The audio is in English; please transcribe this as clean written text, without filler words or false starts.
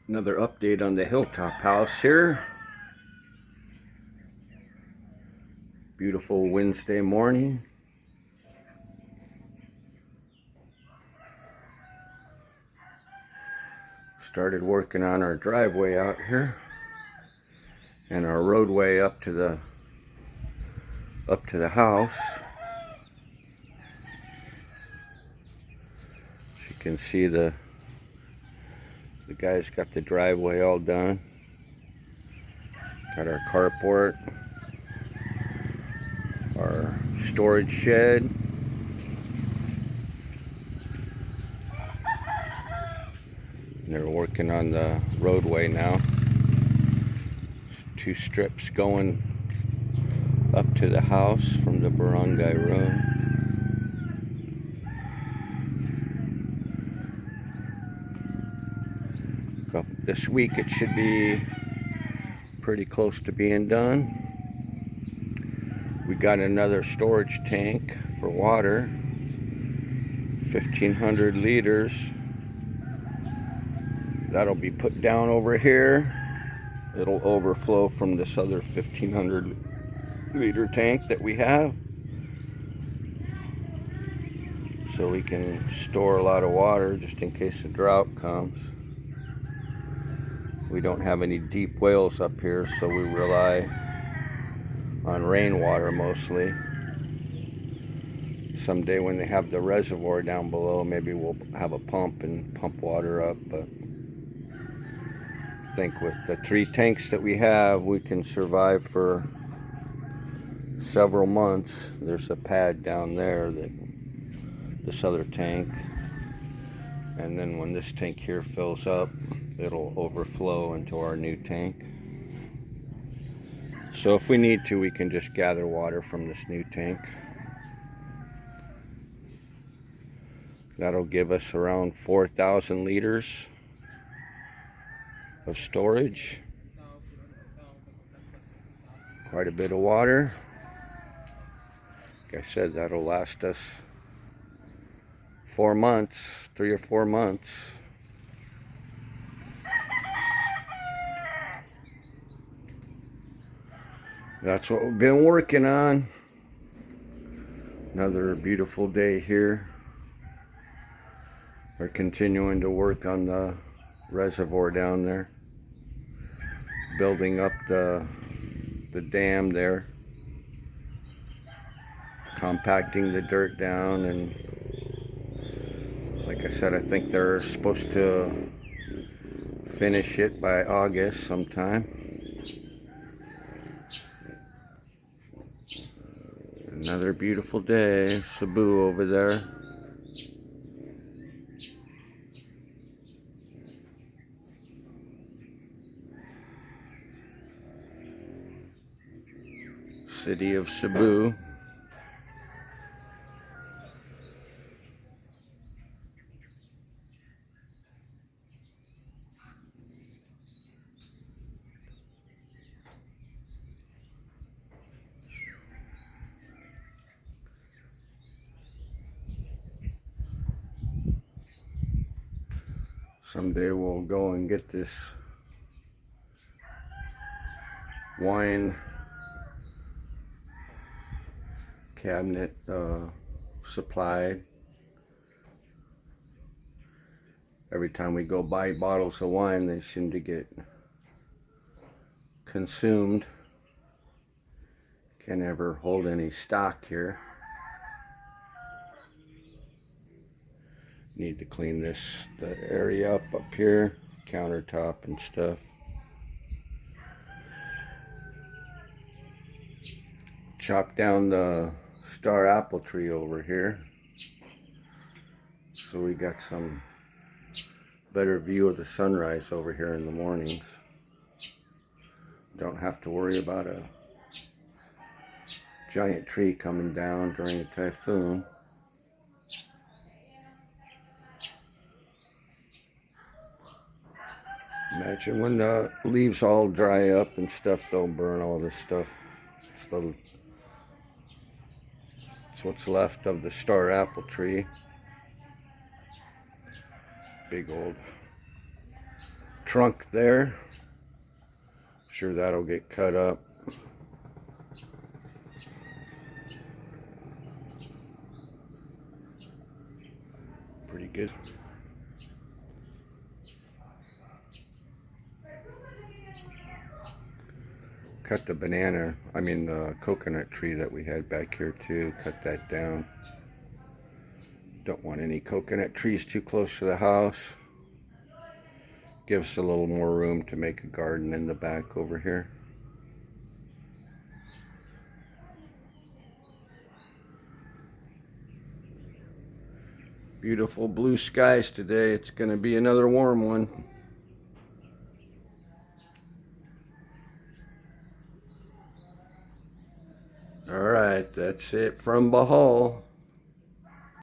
Another update on the Hilltop house here. Beautiful Wednesday morning. Started working on our driveway out here and our roadway up to the house. As you can see, the guys got the driveway all done. Got our carport, our storage shed. And they're working on the roadway now. 2 strips going up to the house from the Barangay Road. This week it should be pretty close to being done. We got another storage tank for water, 1,500 liters. That'll be put down over here. It'll overflow from this other 1,500 liter tank that we have, so we can store a lot of water just in case a drought comes. We don't have any deep wells up here, so we rely on rainwater mostly. Someday when they have the reservoir down below, maybe we'll have a pump and pump water up, but I think with the 3 tanks that we have, we can survive for several months. There's a pad down there, this other tank, and then when this tank here fills up, it'll overflow into our new tank. So if we need to, we can just gather water from this new tank. That'll give us around 4,000 liters of storage. Quite a bit of water. Like I said, that'll last us 4 months, 3 or 4 months. That's what we've been working on. Another beautiful day here. We're continuing to work on the reservoir down there, building up the dam there, compacting the dirt down, and like I said, I think they're supposed to finish it by August sometime. Another beautiful day. Cebu over there. City of Cebu. Someday we'll go and get this wine cabinet supplied. Every time we go buy bottles of wine, they seem to get consumed. Can't ever hold any stock here. Need to clean the area up here, countertop and stuff. Chop down the star apple tree over here, so we got some better view of the sunrise over here in the mornings. Don't have to worry about a giant tree coming down during a typhoon. Imagine when the leaves all dry up and stuff, they'll burn all this stuff. It's what's left of the star apple tree. Big old trunk there. Sure that'll get cut up. Pretty good. Cut the the coconut tree that we had back here too. Cut that down. Don't want any coconut trees too close to the house. Gives us a little more room to make a garden in the back over here. Beautiful blue skies today. It's going to be another warm one. All right, that's it from Bohol.